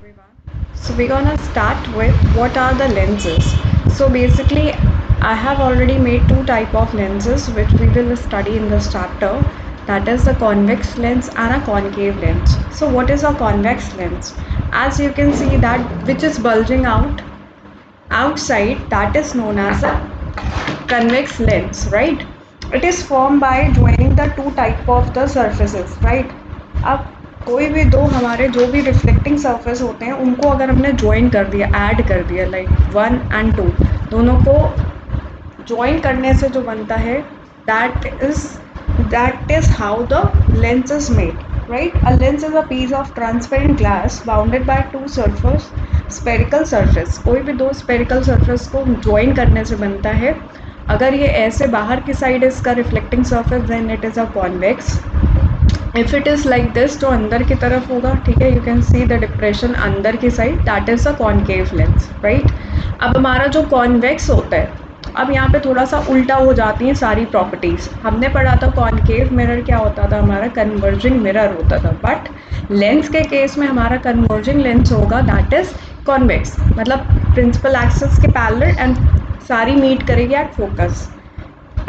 everyone. So we're gonna start with what are the lenses. So basically I have already made two type of lenses which we will study in this chapter, that is the convex lens and a concave lens. So what is a convex lens? As you can see that which is bulging out outside, that is known as a convex lens, right? It is formed by joining the two type of the surfaces, right? अब कोई भी दो हमारे जो भी reflecting surface होते हैं उनको अगर हमने ज्वाइन कर दिया, ऐड कर दिया, लाइक 1 और 2 दोनों को ज्वाइन करने से जो बनता है that is how the lens is made, right? A lens is a piece of transparent glass bounded by two surface spherical surface. कोई भी दो स्पेरिकल सरफेस को ज्वाइन करने से बनता है। अगर ये ऐसे बाहर की साइड इसका reflecting surface then it is a convex. If it is like this तो अंदर की तरफ होगा, ठीक है, you can see the depression अंदर की side, that is a concave lens, right? अब हमारा जो कॉन्वेक्स होता है, अब यहाँ पे थोड़ा सा उल्टा हो जाती हैं सारी प्रॉपर्टीज़। हमने पढ़ा था कॉनकेव मिरर क्या होता था, हमारा कन्वर्जिंग मिरर होता था, बट लेंस के केस में हमारा कन्वर्जिंग लेंस होगा दैट इज़ कॉन्वेक्स, मतलब प्रिंसिपल एक्सिस के पैरेलल एंड सारी मीट करेगी एट फोकस।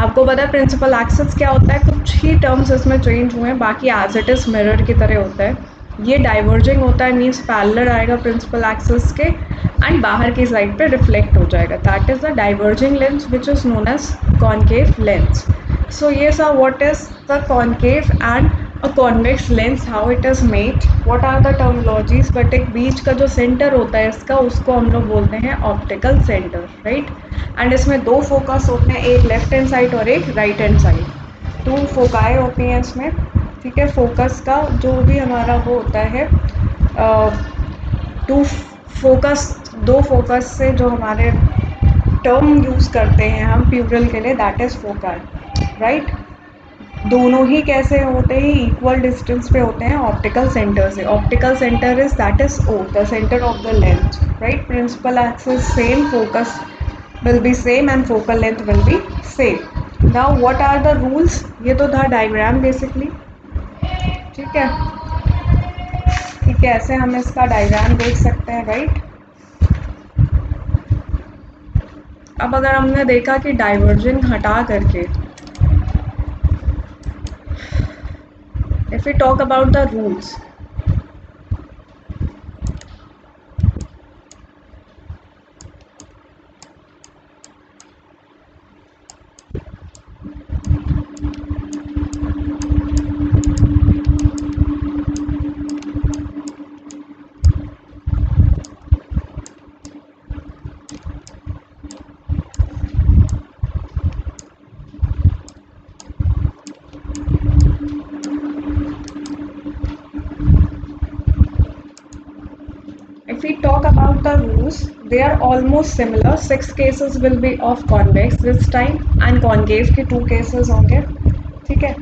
आपको पता है प्रिंसिपल एक्सिस क्या होता है, कुछ ही टर्म्स इसमें चेंज हुए हैं, बाकी एज इट इज़ मिरर की तरह होता है। ये डाइवर्जिंग होता है, मीन्स पैरेलल आएगा प्रिंसिपल एक्सिस के एंड बाहर की साइड पे रिफ्लेक्ट हो जाएगा, that is the diverging lens which is known as concave lens. So yes, what is the concave and a convex lens, how it is made, what are the terminologies, but एक बीच का जो centre होता है इसका उसको हम लोग बोलते हैं ऑप्टिकल सेंटर, राइट? एंड इसमें दो फोकस होते हैं, एक लेफ्ट हैंड साइड और एक राइट हैंड साइड। टू फोकाएँ होती हैं इसमें, ठीक है? फोकस का जो भी हमारा वो होता है, टू फोकस, दो फोकस से जो हमारे टर्म यूज़ करते हैं हम प्यूरल के लिए, दैट इज़ फोकाई, राइट? दोनों ही कैसे होते हैं, इक्वल डिस्टेंस पे होते हैं ऑप्टिकल सेंटर से। Optical centre is that is O the centre of the lens, right? Principal axis same, focus will be same and focal length will be same. Now what are the rules? ये तो था diagram basically, ठीक है, कि कैसे हम इसका diagram देख सकते हैं, राइट? अब अगर हमने देखा कि डाइवर्जिंग हटा करके, if we talk about the rules, if we talk about the rules, they are almost similar. 6 cases will be of convex this time and concave के 2 cases होंगे, ठीक है?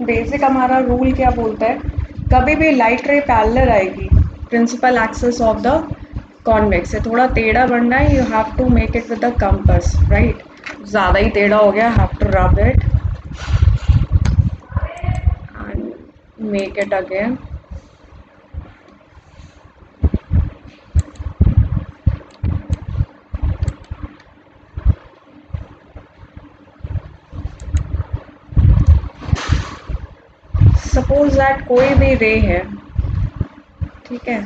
बेसिक हमारा रूल क्या बोलता है, कभी भी लाइट रे पैरेलल आएगी principal axis of the convex से, थोड़ा टेढ़ा बनना है, you have to make it with the compass, right? ज़्यादा ही टेढ़ा हो गया, have to rub it and make it again. Suppose that कोई भी रे है, ठीक है,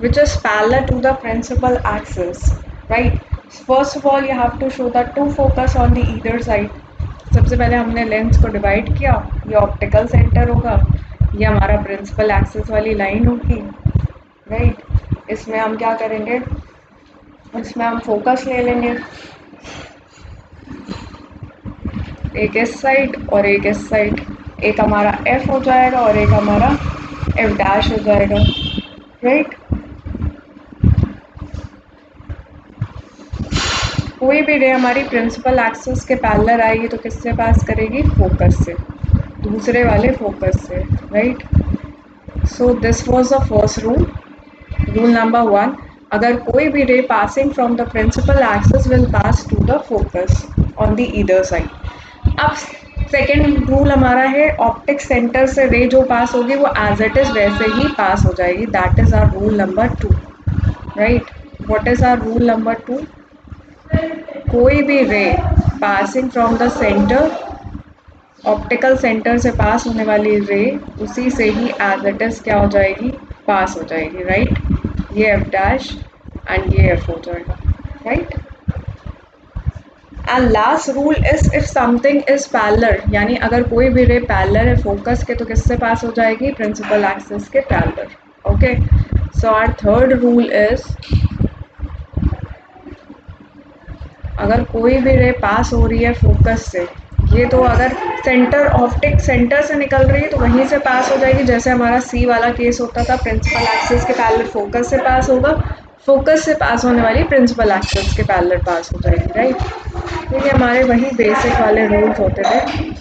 which is parallel to the principal axis, right? First of all you have to show the two focus on the either side. सबसे पहले हमने lens को डिवाइड किया, ये ऑप्टिकल सेंटर होगा, ये हमारा प्रिंसिपल एक्सिस वाली लाइन होगी, राइट? इसमें हम क्या करेंगे, इसमें हम फोकस ले लेंगे, एक इस साइड और एक इस साइड, एक हमारा एफ हो जाएगा और एक हमारा एफ डैश हो जाएगा, राइट? कोई भी रे हमारी प्रिंसिपल एक्सिस के पैरेलल आएगी तो किससे पास करेगी, फोकस से, दूसरे वाले फोकस से, right? So this was the first rule. Rule number 1, अगर कोई भी ray passing from the principal axis will pass to the focus on the either side. अब सेकेंड रूल हमारा है ऑप्टिक सेंटर से रे जो पास होगी वो एज इट इज वैसे ही पास हो जाएगी. That is our rule number 2. Right. What is our rule number 2? कोई भी ray passing from the centre, optical centre से पास होने वाली रे उसी से ही एज इट इज क्या हो जाएगी, पास हो जाएगी. राइट. ये एफ डैश एंड ये एफ हो जाएगा. Right. And last rule is if something is parallel, यानी अगर कोई भी रे पैरेलल है फोकस के तो किससे पास हो जाएगी, प्रिंसिपल एक्सिस के parallel. Okay. So our third rule is अगर कोई भी रे पास हो रही है फोकस से, ये तो अगर सेंटर ऑप्टिक सेंटर से निकल रही है तो वहीं से पास हो जाएगी. जैसे हमारा सी वाला केस होता था, प्रिंसिपल एक्सिस के पैरेलल फोकस से पास होगा, फोकस से पास होने वाली प्रिंसिपल एक्सिस के पैरेलल पास हो जाएगी. राइट. तो ये हमारे वही बेसिक वाले रूल्स होते थे.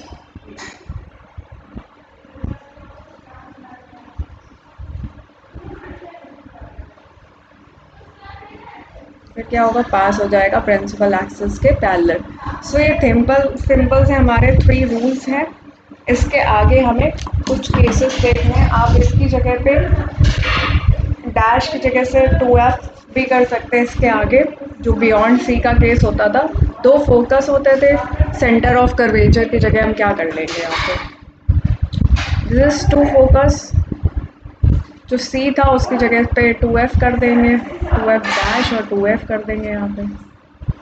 फिर क्या होगा, पास हो जाएगा प्रिंसिपल एक्सिस के पैरेलल. सो ये सिंपल से हमारे 3 रूल्स हैं. इसके आगे हमें कुछ केसेस देखने हैं. आप इसकी जगह पे डैश की जगह से 2f भी कर सकते हैं. इसके आगे जो बियॉन्ड सी का केस होता था, 2 फोकस होते थे, सेंटर ऑफ कर्वेचर की जगह हम क्या कर लेंगे यहाँ पे, दिस 2 फोकस, जो सी था उसकी जगह पे 2f कर देंगे, 2f डैश और 2f कर देंगे यहाँ पे.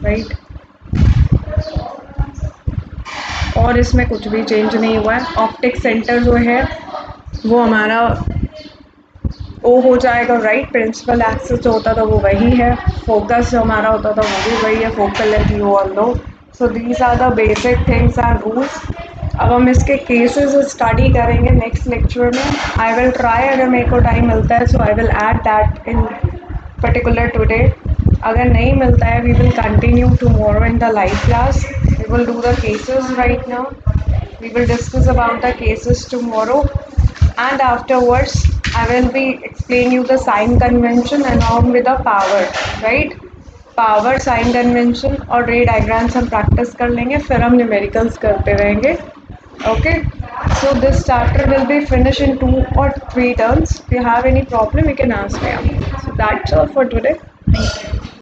राइट. और इसमें कुछ भी चेंज नहीं हुआ है. ऑप्टिक सेंटर जो है वो हमारा ओ हो जाएगा. राइट. प्रिंसिपल एक्सिस जो होता था वो वही है, फोकस जो हमारा होता था वो भी वही है, focal length you all know. So these are the basic things and rules. अब हम इसके केसेस स्टडी करेंगे नेक्स्ट लेक्चर में. आई विल ट्राई, अगर मेरे को टाइम मिलता है so I will add that in particular today. अगर नहीं मिलता है we will continue tomorrow in the live class. We will do the cases right now. We will discuss about the cases tomorrow, and afterwards I will be explain you the sign convention along with the power. Right. Power, sign convention और ray diagrams हम practice कर लेंगे, फिर हम numericals करते रहेंगे. Okay. So this chapter will be finish in 2 or 3 terms. If you have any problem you can ask me. So that's all for today.